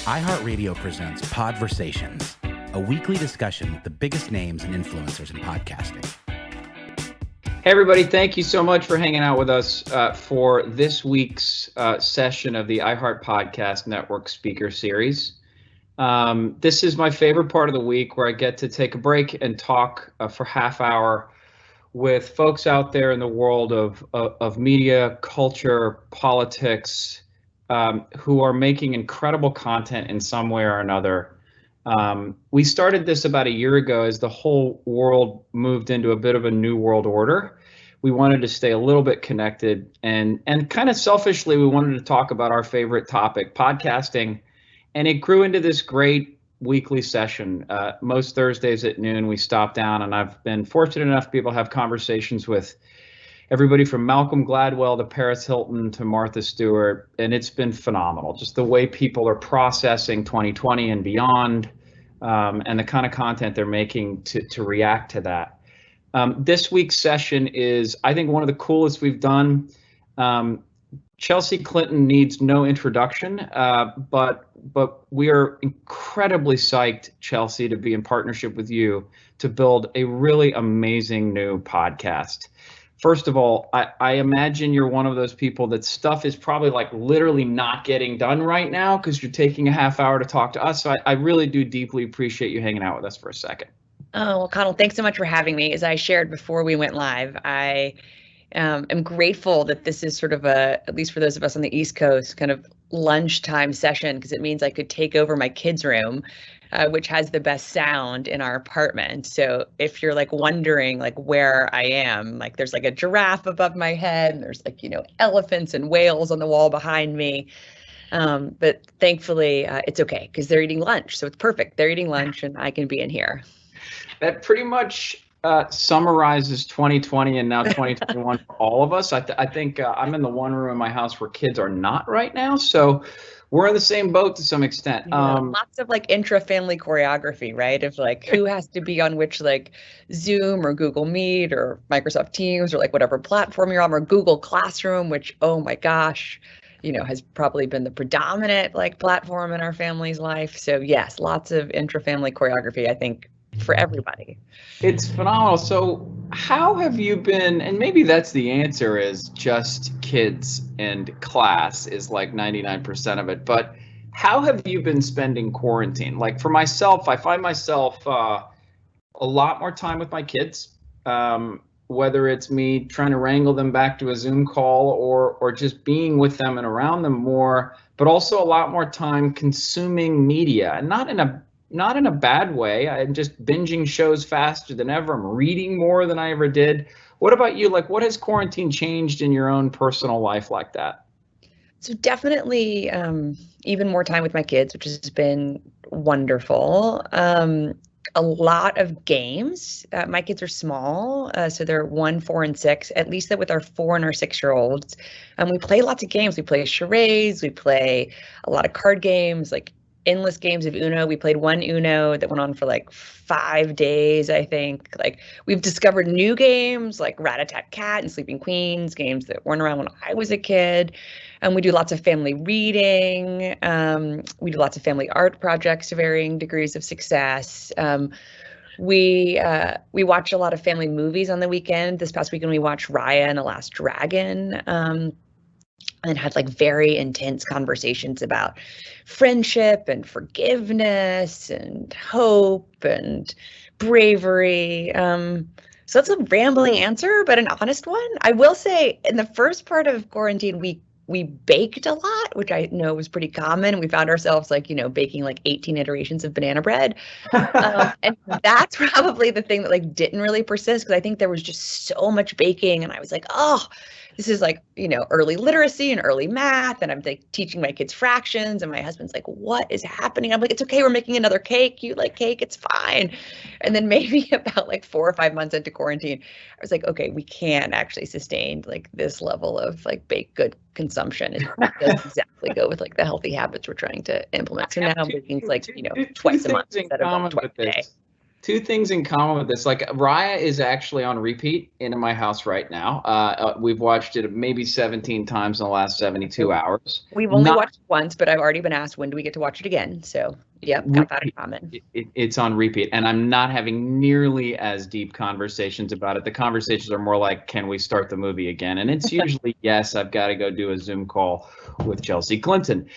iHeartRadio presents Podversations, a weekly discussion with the biggest names and influencers in podcasting. Hey, everybody. Thank you so much for hanging out with us for this week's session of the iHeartPodcast Network Speaker Series. This is my favorite part of the week where I get to take a break and talk for half hour with folks out there in the world of media, culture, politics, who are making incredible content in some way or another. We started this about a year ago as the whole world moved into a bit of a new world order. We wanted to stay a little bit connected and kind of selfishly, we wanted to talk about our favorite topic, podcasting. And it grew into this great weekly session. Most Thursdays at noon, we stop down, and I've been fortunate enough to be able to have conversations with everybody from Malcolm Gladwell to Paris Hilton to Martha Stewart, and it's been phenomenal. Just the way people are processing 2020 and beyond, and the kind of content they're making to react to that. This week's session is, I think, one of the coolest we've done. Chelsea Clinton needs no introduction, but we are incredibly psyched, Chelsea, to be in partnership with you to build a really amazing new podcast. First of all, I imagine you're one of those people that stuff is probably like literally not getting done right now because you're taking a half hour to talk to us. So I really do deeply appreciate you hanging out with us for a second. Oh, well, Conal, thanks so much for having me. As I shared before we went live, I am grateful that this is sort of at least for those of us on the East Coast, kind of lunchtime session, because it means I could take over my kids' room, which has the best sound in our apartment. So if you're like wondering like where I am, like there's like a giraffe above my head and there's like, elephants and whales on the wall behind me. But thankfully it's okay because they're eating lunch. So it's perfect. They're eating lunch and I can be in here. That pretty much summarizes 2020 and now 2021 for all of us. I think I'm in the one room in my house where kids are not right now. So we're in the same boat to some extent. Lots of like intra-family choreography, right? Of like who has to be on which like Zoom or Google Meet or Microsoft Teams or like whatever platform you're on, or Google Classroom, which, oh my gosh, has probably been the predominant like platform in our family's life. So yes, lots of intra-family choreography, I think, for everybody. It's phenomenal. So how have you been, and maybe that's the answer, is just kids and class is like 99% of it, but how have you been spending quarantine? Like for myself, I find myself a lot more time with my kids, whether it's me trying to wrangle them back to a Zoom call or just being with them and around them more, but also a lot more time consuming media, and not in a bad way. I'm just binging shows faster than ever. I'm reading more than I ever did. What about you? Like, what has quarantine changed in your own personal life like that? So definitely even more time with my kids, which has been wonderful. A lot of games. My kids are small, so they're 1, 4, and 6, at least that with our 4 and our 6-year-olds. We play lots of games. We play charades. We play a lot of card games, like endless games of Uno. We played one Uno that went on for like 5 days, I think. Like we've discovered new games like Rat-a-tat-cat and Sleeping Queens, games that weren't around when I was a kid. And we do lots of family reading. We do lots of family art projects to varying degrees of success. We watch a lot of family movies on the weekend. This past weekend we watched Raya and the Last Dragon. And had like very intense conversations about friendship and forgiveness and hope and bravery. So that's a rambling answer, but an honest one. I will say in the first part of quarantine, we baked a lot, which I know was pretty common. We found ourselves like, baking like 18 iterations of banana bread. And that's probably the thing that like didn't really persist, because I think there was just so much baking and I was like, oh, this is like, early literacy and early math. And I'm like teaching my kids fractions. And my husband's like, what is happening? I'm like, it's okay. We're making another cake. You like cake? It's fine. And then maybe about like 4 or 5 months into quarantine, I was like, okay, we can't actually sustain like this level of like baked good consumption. It doesn't exactly go with like the healthy habits we're trying to implement. So now baking's like, twice a month instead of like twice a day. Two things in common with this. Like Raya is actually on repeat in my house right now. We've watched it maybe 17 times in the last 72 hours. We've only watched it once, but I've already been asked, when do we get to watch it again? So, yep, got that in common. It's on repeat, and I'm not having nearly as deep conversations about it. The conversations are more like, can we start the movie again? And it's usually, yes, I've got to go do a Zoom call with Chelsea Clinton.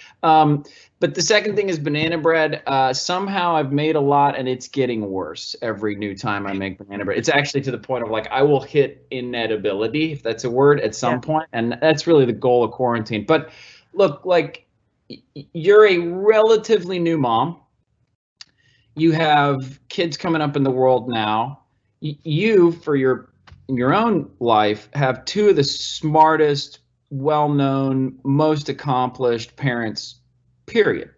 But the second thing is banana bread. Somehow I've made a lot, and it's getting worse every new time I make banana bread. It's actually to the point of like I will hit inedibility, if that's a word, at some point, and that's really the goal of quarantine. But look, like you're a relatively new mom. You have kids coming up in the world now. You, for your own life, have two of the smartest, well-known, most accomplished parents, period.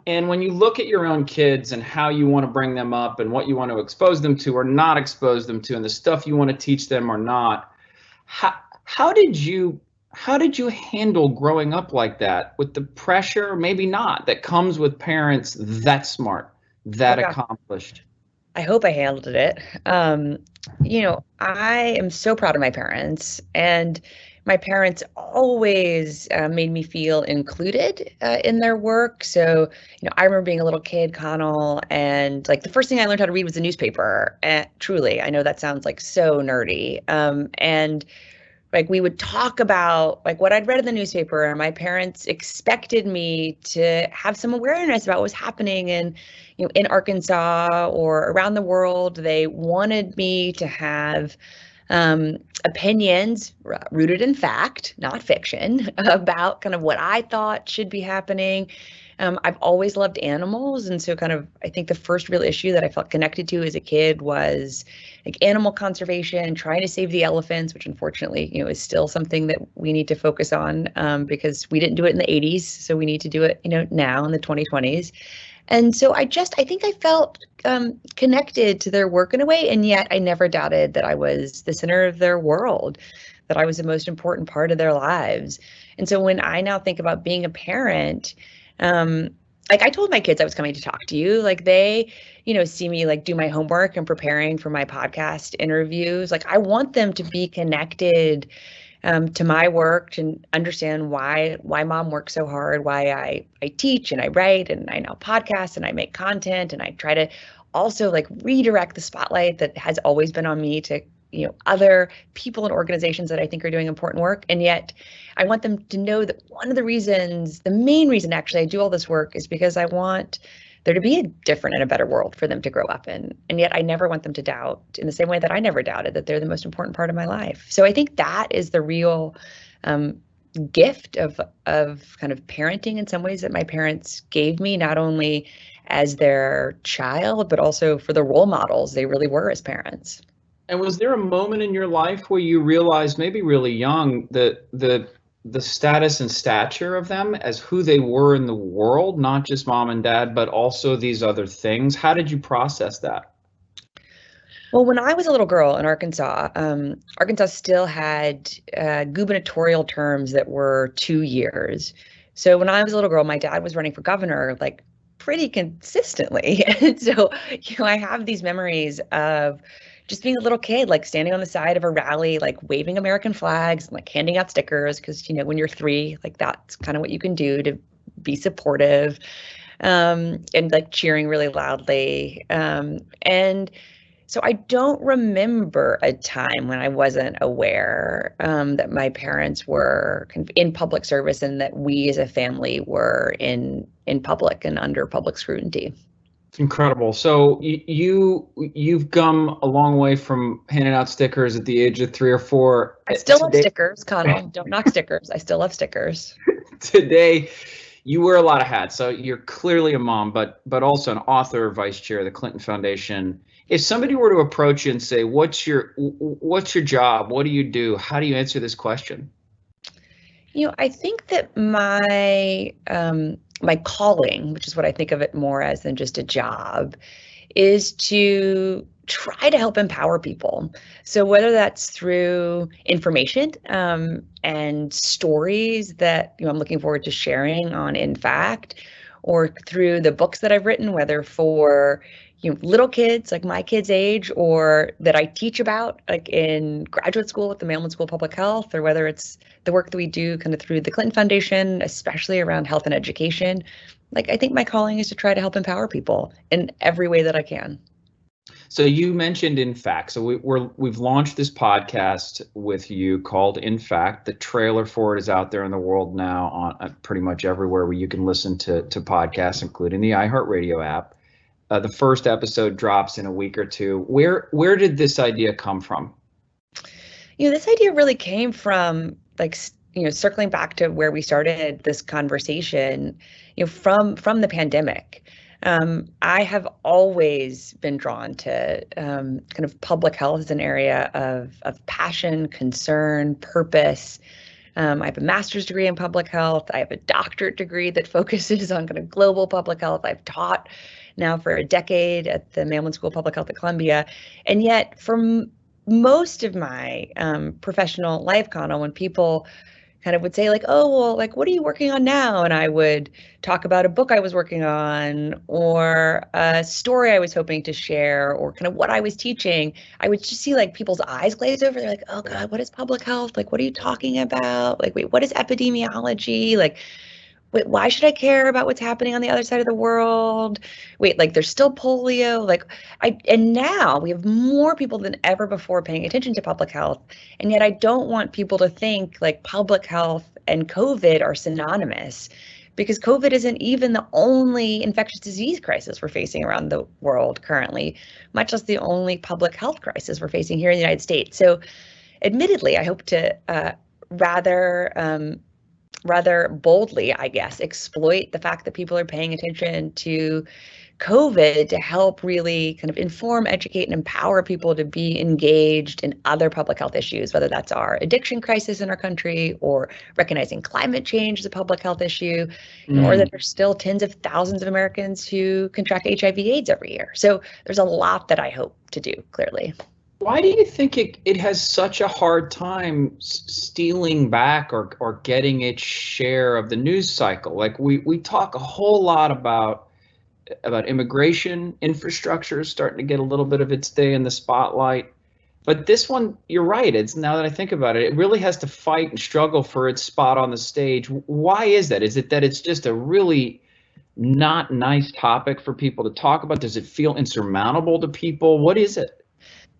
And when you look at your own kids and how you want to bring them up and what you want to expose them to or not expose them to and the stuff you want to teach them or not, how did you handle growing up like that with the pressure, maybe not, that comes with parents that smart, that accomplished? I hope I handled it. I am so proud of my parents, and my parents always made me feel included in their work. So, I remember being a little kid, Conal, and like the first thing I learned how to read was the newspaper. And truly, I know that sounds like so nerdy. And like we would talk about like what I'd read in the newspaper, and my parents expected me to have some awareness about what was happening in Arkansas or around the world. They wanted me to have opinions rooted in fact, not fiction, about kind of what I thought should be happening. I've always loved animals. And so I think the first real issue that I felt connected to as a kid was like animal conservation, trying to save the elephants, which unfortunately, is still something that we need to focus on because we didn't do it in the 80s. So we need to do it, now in the 2020s. And so I think I felt connected to their work in a way, and yet I never doubted that I was the center of their world, that I was the most important part of their lives. And so when I now think about being a parent, like I told my kids I was coming to talk to you, like they, see me like do my homework and preparing for my podcast interviews. Like I want them to be connected to my work, to understand why mom works so hard, why I teach and I write and I now podcast and I make content, and I try to also like redirect the spotlight that has always been on me to other people and organizations that I think are doing important work. And yet I want them to know that one of the reasons, the main reason actually I do all this work, is because I want there to be a different and a better world for them to grow up in. And yet I never want them to doubt, in the same way that I never doubted, that they're the most important part of my life. So I think that is the real gift of kind of parenting in some ways that my parents gave me, not only as their child, but also for the role models they really were as parents. And was there a moment in your life where you realized, maybe really young, that the status and stature of them as who they were in the world, not just mom and dad, but also these other things? How did you process that? Well, when I was a little girl in Arkansas, Arkansas still had gubernatorial terms that were 2 years. So when I was a little girl, my dad was running for governor like pretty consistently. And so, I have these memories of just being a little kid, like standing on the side of a rally, like waving American flags and like handing out stickers, because, when you're 3, like that's kind of what you can do to be supportive, and like cheering really loudly. And so I don't remember a time when I wasn't aware that my parents were kind of in public service, and that we as a family were in public and under public scrutiny. Incredible. So you've come a long way from handing out stickers at the age of 3 or 4. I still love stickers, Conal. Don't knock stickers. I still love stickers. Today, you wear a lot of hats. So you're clearly a mom, but also an author, vice chair of the Clinton Foundation. If somebody were to approach you and say, "What's your job? What do you do?" How do you answer this question? I think that my calling, which is what I think of it more as than just a job, is to try to help empower people. So whether that's through information and stories that I'm looking forward to sharing on In Fact, or through the books that I've written, whether for little kids, like my kids' age, or that I teach about, like in graduate school at the Mailman School of Public Health, or whether it's the work that we do kind of through the Clinton Foundation, especially around health and education. Like, I think my calling is to try to help empower people in every way that I can. So you mentioned In Fact. So we've launched this podcast with you called In Fact. The trailer for it is out there in the world now on pretty much everywhere where you can listen to podcasts, including the iHeartRadio app. The first episode drops in a week or two. Where did this idea come from? This idea really came from circling back to where we started this conversation, from the pandemic. I have always been drawn to kind of public health as an area of passion, concern, purpose. I have a master's degree in public health. I have a doctorate degree that focuses on kind of global public health. I've taught now for a decade at the Mailman School of Public Health at Columbia. And yet for most of my professional life, Conal, when people kind of would say like, oh, well, like, what are you working on now? And I would talk about a book I was working on or a story I was hoping to share or kind of what I was teaching. I would just see like people's eyes glaze over. They're like, oh God, what is public health? Like, what are you talking about? Like, wait, what is epidemiology? Like, wait, why should I care about what's happening on the other side of the world? Wait, like there's still polio. And now we have more people than ever before paying attention to public health. And yet I don't want people to think like public health and COVID are synonymous, because COVID isn't even the only infectious disease crisis we're facing around the world currently, much less the only public health crisis we're facing here in the United States. So admittedly, I hope to rather boldly, I guess, exploit the fact that people are paying attention to COVID to help really kind of inform, educate, and empower people to be engaged in other public health issues, whether that's our addiction crisis in our country or recognizing climate change as a public health issue, or that there's still tens of thousands of Americans who contract HIV/AIDS every year. So there's a lot that I hope to do, clearly. Why do you think it has such a hard time stealing back or getting its share of the news cycle? Like we talk a whole lot about immigration, infrastructure is starting to get a little bit of its day in the spotlight. But this one, you're right. It's, now that I think about it, it really has to fight and struggle for its spot on the stage. Why is that? Is it that it's just a really not nice topic for people to talk about? Does it feel insurmountable to people? What is it?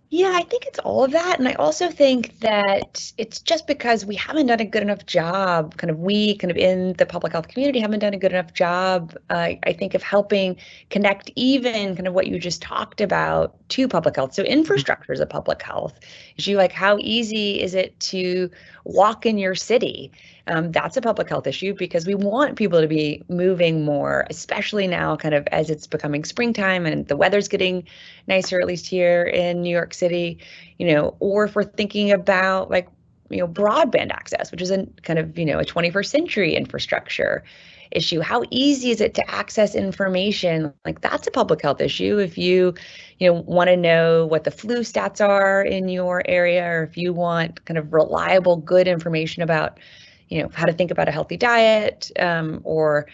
Yeah, I think it's all of that. And I also think that it's just because we haven't done a good enough job, we in the public health community haven't done a good enough job, I think, of helping connect even kind of what you just talked about to public health. So infrastructure is a public health issue. Like, how easy is it to walk in your city? That's a public health issue because we want people to be moving more, especially now kind of as it's becoming springtime and the weather's getting nicer, at least here in New York City, or if we're thinking about broadband access, which is a kind of, a 21st century infrastructure issue. How easy is it to access information? Like, that's a public health issue. If you want to know what the flu stats are in your area, or if you want kind of reliable, good information about how to think about a healthy diet, or,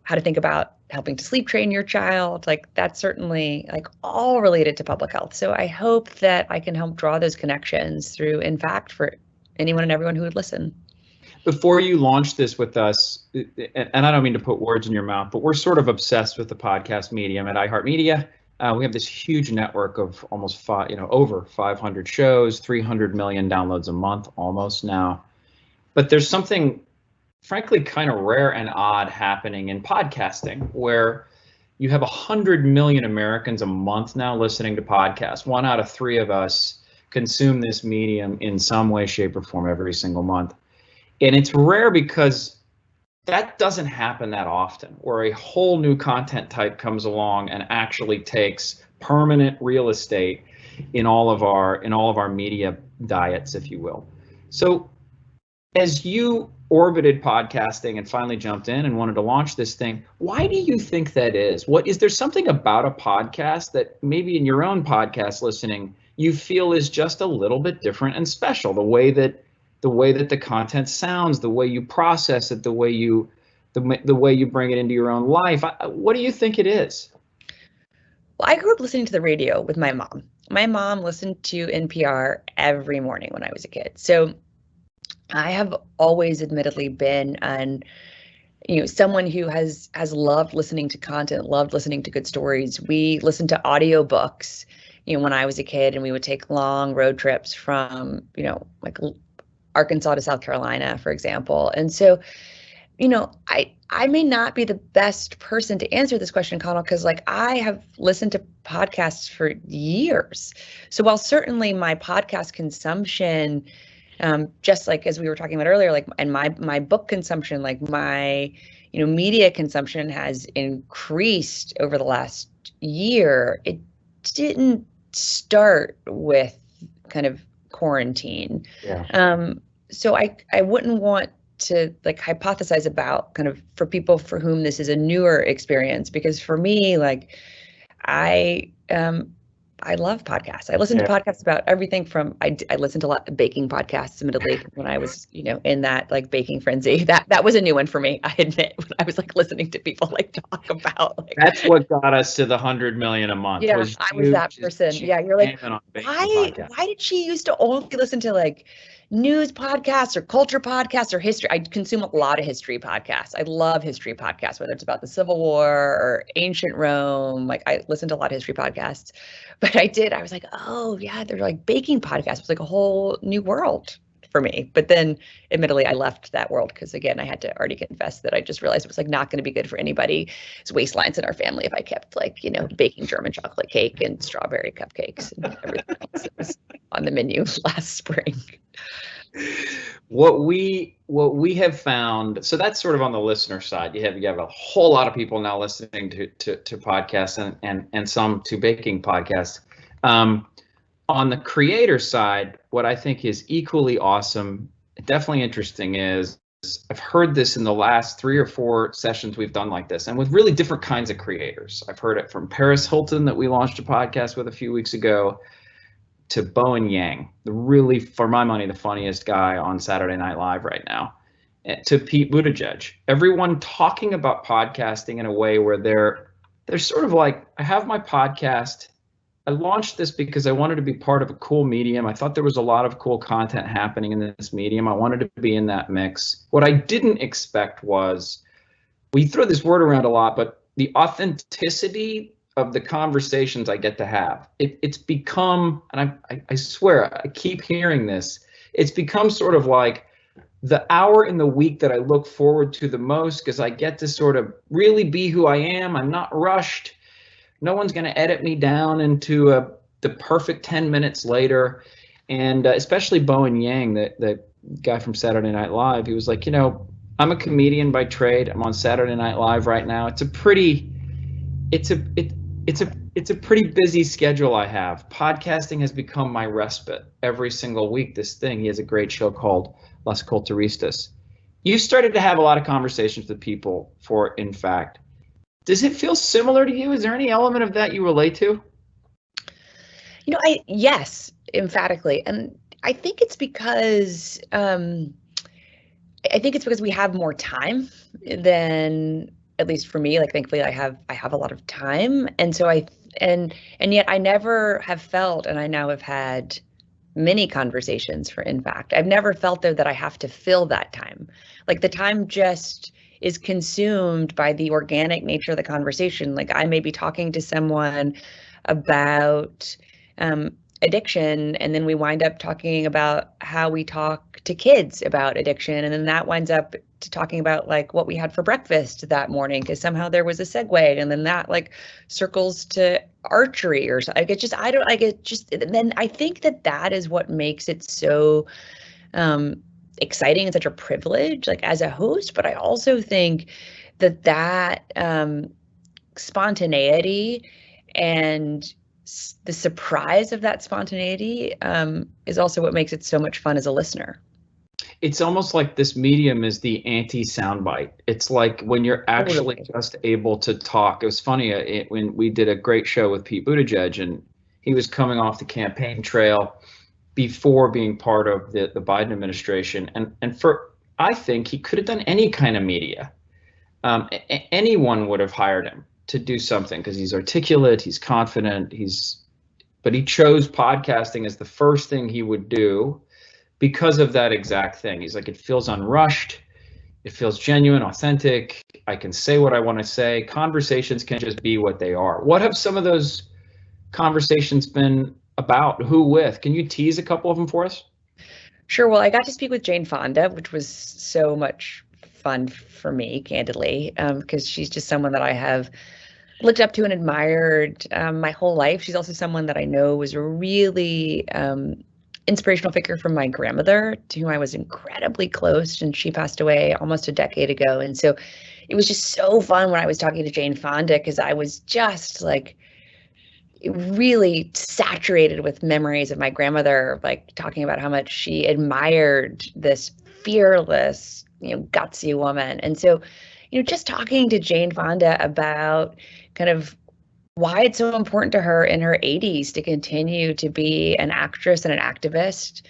how to think about helping to sleep train your child, that's certainly all related to public health. So I hope that I can help draw those connections through, In Fact, for anyone and everyone who would listen. Before you launched this with us, and I don't mean to put words in your mouth, but we're sort of obsessed with the podcast medium at iHeartMedia. We have this huge network of almost over 500 shows, 300 million downloads a month almost now. But there's something, frankly, kind of rare and odd happening in podcasting, where you have 100 million Americans a month now listening to podcasts. 1 out of 3 of us consume this medium in some way, shape, or form every single month. And it's rare because that doesn't happen that often, where a whole new content type comes along and actually takes permanent real estate in all of our media diets, if you will. So as you orbited podcasting and finally jumped in and wanted to launch this thing, why do you think that is? Is there something about a podcast that maybe in your own podcast listening you feel is just a little bit different and special? The way that the content sounds, the way you process it, the way you bring it into your own life. What do you think it is? Well, I grew up listening to the radio with my mom. My mom listened to NPR every morning when I was a kid. So I have always admittedly been someone who has loved listening to content, loved listening to good stories. We listened to audiobooks, when I was a kid, and we would take long road trips from, like Arkansas to South Carolina, for example. And so, I may not be the best person to answer this question, Conal, because like I have listened to podcasts for years. So while certainly my podcast consumption, just like as we were talking about earlier, like, and my book consumption, like my, media consumption has increased over the last year, it didn't start with kind of quarantine. Yeah. So I wouldn't want to like hypothesize about kind of for people for whom this is a newer experience, because for me, like I love podcasts. I listen to podcasts about everything from I listened to a lot of baking podcasts, admittedly, when I was, in that like baking frenzy. That was a new one for me, I admit, when I was like listening to people like talk about like, That's what got us to the 100 million a month. Yeah, I was that person. Yeah, you're like, why did she used to only listen to like news podcasts or culture podcasts or history? I consume a lot of history podcasts. I love history podcasts, whether it's about the Civil War or ancient Rome. Like I listen to a lot of history podcasts. But I was like, oh yeah, they're like baking podcasts. It was like a whole new world for me. But then admittedly, I left that world because again, I had to already confess that I just realized it was like not going to be good for anybody's waistlines in our family if I kept like, baking German chocolate cake and strawberry cupcakes and everything else that was on the menu last spring. What we have found, so that's sort of on the listener side. You have a whole lot of people now listening to podcasts and some to baking podcasts. On the creator side, what I think is equally awesome, definitely interesting, is I've heard this in the last 3 or 4 sessions we've done like this, and with really different kinds of creators. I've heard it from Paris Hilton that we launched a podcast with a few weeks ago, to Bowen Yang, the really, for my money, the funniest guy on Saturday Night Live right now, to Pete Buttigieg. Everyone talking about podcasting in a way where they're sort of like, I have my podcast. I launched this because I wanted to be part of a cool medium. I thought there was a lot of cool content happening in this medium. I wanted to be in that mix. What I didn't expect was, we throw this word around a lot, but the authenticity of the conversations I get to have. It's become, and I swear, I keep hearing this, it's become sort of like the hour in the week that I look forward to the most, because I get to sort of really be who I am. I'm not rushed. No one's going to edit me down into the perfect 10 minutes later. And especially Bowen Yang, the guy from Saturday Night Live, he was like, I'm a comedian by trade. I'm on Saturday Night Live right now. It's a pretty busy schedule I have. Podcasting has become my respite every single week. He has a great show called Las Culturistas. You started to have a lot of conversations with people for In Fact. Does it feel similar to you? Is there any element of that you relate to? Yes, emphatically. And I think it's because we have more time than, at least for me, like thankfully I have a lot of time. And so and yet I never have felt, and I now have had many conversations for In Fact, I've never felt though that I have to fill that time. Like the time just is consumed by the organic nature of the conversation. Like I may be talking to someone about addiction, and then we wind up talking about how we talk to kids about addiction, and then that winds up to talking about like what we had for breakfast that morning, because somehow there was a segue, and then that like circles to archery or something. Then I think that is what makes it so exciting and such a privilege, like as a host. But I also think that spontaneity and the surprise of that spontaneity is also what makes it so much fun as a listener. It's almost like this medium is the anti-soundbite. It's like when you're actually just able to talk. It was funny when we did a great show with Pete Buttigieg, and he was coming off the campaign trail before being part of the Biden administration. And I think he could have done any kind of media. Anyone would have hired him. to do something because he's articulate, he's confident, but he chose podcasting as the first thing he would do because of that exact thing. He's like, it feels unrushed. It feels genuine, authentic. I can say what I want to say. Conversations can just be what they are. What have some of those conversations been about? Who with? Can you tease a couple of them for us? Sure. Well, I got to speak with Jane Fonda, which was so much fun for me, candidly, because she's just someone that I have looked up to and admired my whole life. She's also someone that I know was a really inspirational figure from my grandmother, to whom I was incredibly close, and she passed away almost a decade ago. And so it was just so fun when I was talking to Jane Fonda, because I was just like really saturated with memories of my grandmother, like talking about how much she admired this fearless, gutsy woman. And so, just talking to Jane Fonda about kind of why it's so important to her in her 80s to continue to be an actress and an activist,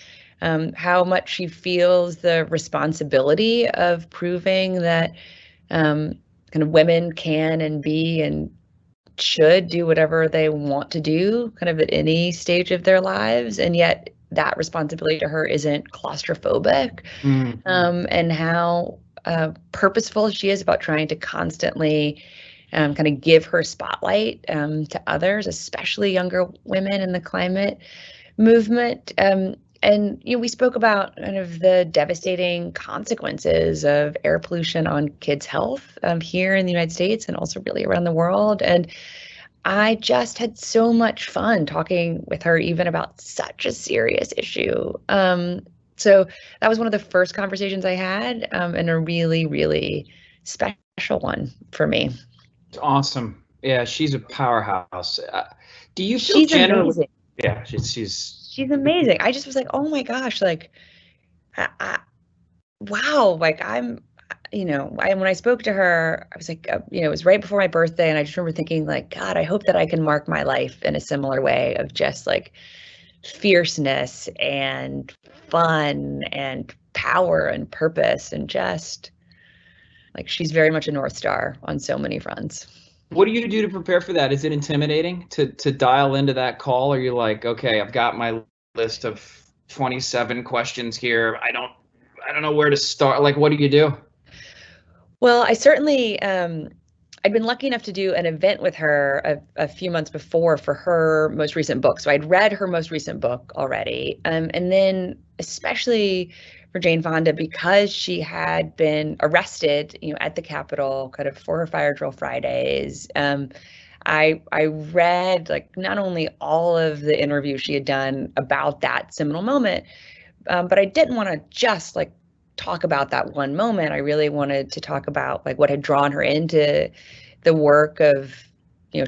how much she feels the responsibility of proving that kind of women can and be and should do whatever they want to do kind of at any stage of their lives. And yet that responsibility to her isn't claustrophobic, and how purposeful she is about trying to constantly kind of give her spotlight to others, especially younger women in the climate movement. And we spoke about kind of the devastating consequences of air pollution on kids' health here in the United States and also really around the world. And I just had so much fun talking with her, even about such a serious issue. So that was one of the first conversations I had, and a really, really special one for me. Awesome. Yeah, she's a powerhouse. Do you feel she's amazing? Yeah, she's amazing. I just was like, oh my gosh, like, wow, like when I spoke to her, I was like, it was right before my birthday, and I just remember thinking, like, God, I hope that I can mark my life in a similar way of just like fierceness and fun and power and purpose, and just like she's very much a North Star on so many fronts. What do you do to prepare for that? Is it intimidating to dial into that call? Or are you like, okay, I've got my list of 27 questions here. I don't know where to start. Like, what do you do? Well, I certainly, I'd been lucky enough to do an event with her a few months before for her most recent book. So I'd read her most recent book already. And then especially for Jane Fonda, because she had been arrested, at the Capitol kind of for her Fire Drill Fridays. I read like not only all of the interviews she had done about that seminal moment, but I didn't want to just like talk about that one moment. I really wanted to talk about like what had drawn her into the work of,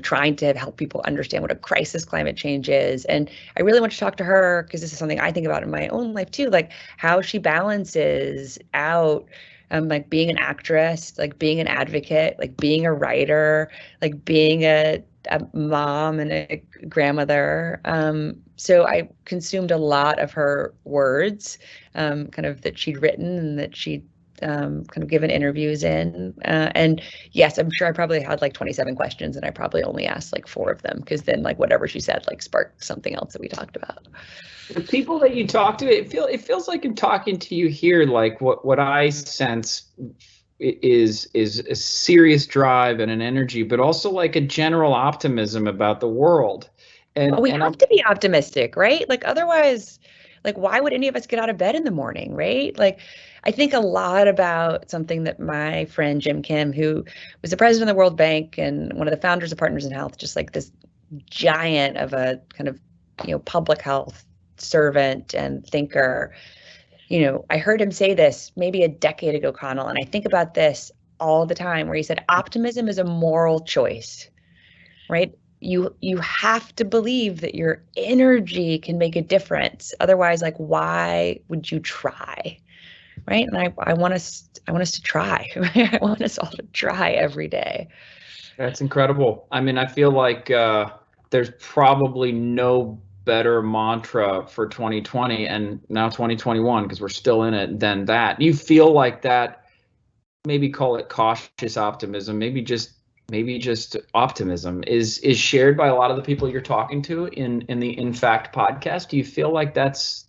trying to help people understand what a crisis climate change is. And I really want to talk to her because this is something I think about in my own life too, like how she balances out like being an actress, like being an advocate, like being a writer, like being a mom and a grandmother. So I consumed a lot of her words, kind of that she'd written and that she'd kind of given interviews in. And yes, I'm sure I probably had like 27 questions, and I probably only asked like 4 of them, because then like whatever she said like sparked something else that we talked about. The people that you talk to, it feels like in talking to you here, like what I sense is a serious drive and an energy, but also like a general optimism about the world. And we have to be optimistic, right? Like otherwise, like why would any of us get out of bed in the morning, right? Like I think a lot about something that my friend Jim Kim, who was the president of the World Bank and one of the founders of Partners in Health, just like this giant of a kind of, public health servant and thinker. I heard him say this maybe a decade ago, Conal, and I think about this all the time, where he said, optimism is a moral choice, right? You have to believe that your energy can make a difference. Otherwise, like, why would you try? Right. And I want us to try. I want us all to try every day. That's incredible. I mean, I feel like there's probably no better mantra for 2020 and now 2021, because we're still in it, than that. You feel like that, maybe call it cautious optimism, maybe just maybe just optimism is shared by a lot of the people you're talking to in the In Fact podcast. Do you feel like that's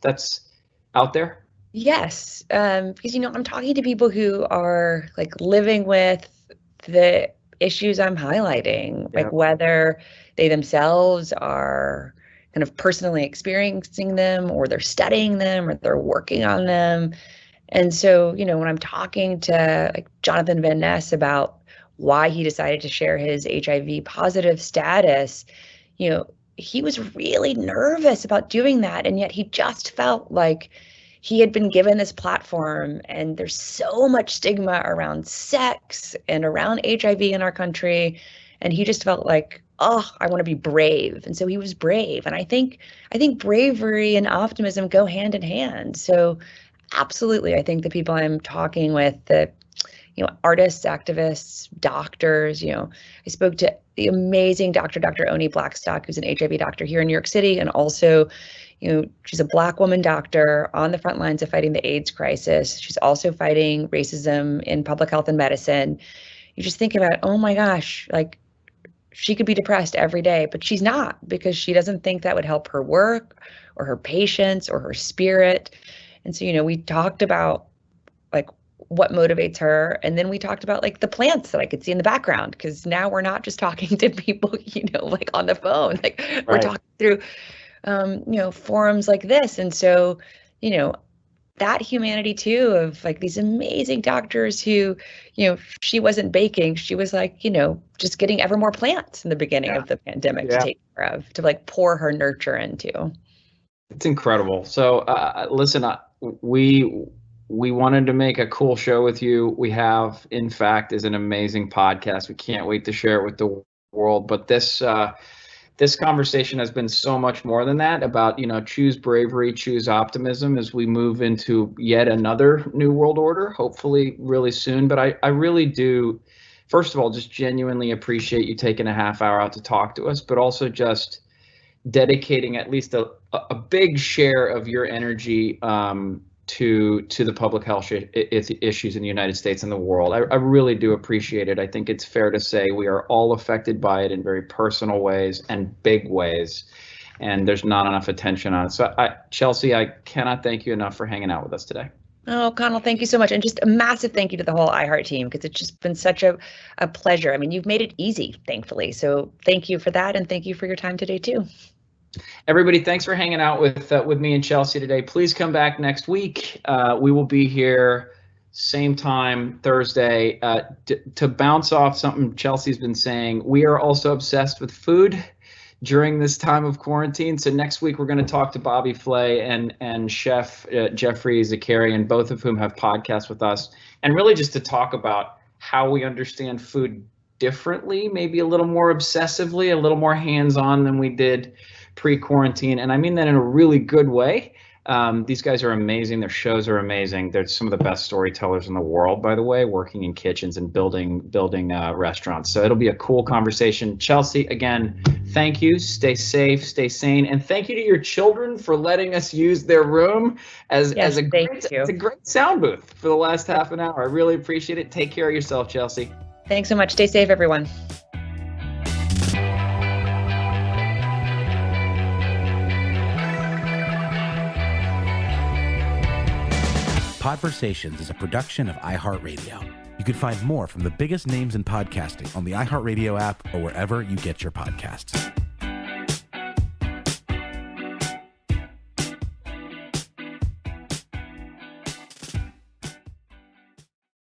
out there? Yes, because I'm talking to people who are like living with the issues I'm highlighting, like whether they themselves are kind of personally experiencing them, or they're studying them, or they're working on them. And so, when I'm talking to like Jonathan Van Ness about why he decided to share his HIV positive status, he was really nervous about doing that. And yet he just felt like he had been given this platform, and there's so much stigma around sex and around HIV in our country. And he just felt like, oh, I want to be brave. And so he was brave. And I think bravery and optimism go hand in hand. So absolutely, I think the people I'm talking with, the artists, activists, doctors, I spoke to the amazing Dr. Oni Blackstock, who's an HIV doctor here in New York City. And also, she's a Black woman doctor on the front lines of fighting the AIDS crisis. She's also fighting racism in public health and medicine. You just think about, oh my gosh, like she could be depressed every day, but she's not, because she doesn't think that would help her work or her patients or her spirit. And so, we talked about like what motivates her. And then we talked about like the plants that I could see in the background, because now we're not just talking to people, like on the phone, like we're talking through, forums like this. And so, that humanity too, of like these amazing doctors who, she wasn't baking, she was like, just getting ever more plants in the beginning of the pandemic to take care of, to like pour her nurture into. It's incredible. So listen, we wanted to make a cool show with you. We have, In Fact, is an amazing podcast. We can't wait to share it with the world. But this conversation has been so much more than that, about, choose bravery, choose optimism as we move into yet another new world order, hopefully really soon. But I really do, first of all, just genuinely appreciate you taking a half hour out to talk to us, but also just dedicating at least a big share of your energy to the public health issues in the United States and the world. I really do appreciate it. I think it's fair to say we are all affected by it in very personal ways and big ways, and there's not enough attention on it. So Chelsea, I cannot thank you enough for hanging out with us today. Oh, Conal, thank you so much. And just a massive thank you to the whole iHeart team, because it's just been such a pleasure. I mean, you've made it easy, thankfully. So thank you for that. And thank you for your time today, too. Everybody, thanks for hanging out with me and Chelsea today. Please come back next week. We will be here same time Thursday. To bounce off something Chelsea's been saying, we are also obsessed with food during this time of quarantine. So next week we're going to talk to Bobby Flay and Chef Jeffrey Zakarian, both of whom have podcasts with us, and really just to talk about how we understand food differently, maybe a little more obsessively, a little more hands-on than we did pre-quarantine. And I mean that in a really good way. These guys are amazing. Their shows are amazing. They're some of the best storytellers in the world, by the way, working in kitchens and building restaurants. So it'll be a cool conversation. Chelsea, again, thank you. Stay safe, stay sane. And thank you to your children for letting us use their room as a great sound booth for the last half an hour. I really appreciate it. Take care of yourself, Chelsea. Thanks so much. Stay safe, everyone. Podversations is a production of iHeartRadio. You can find more from the biggest names in podcasting on the iHeartRadio app or wherever you get your podcasts.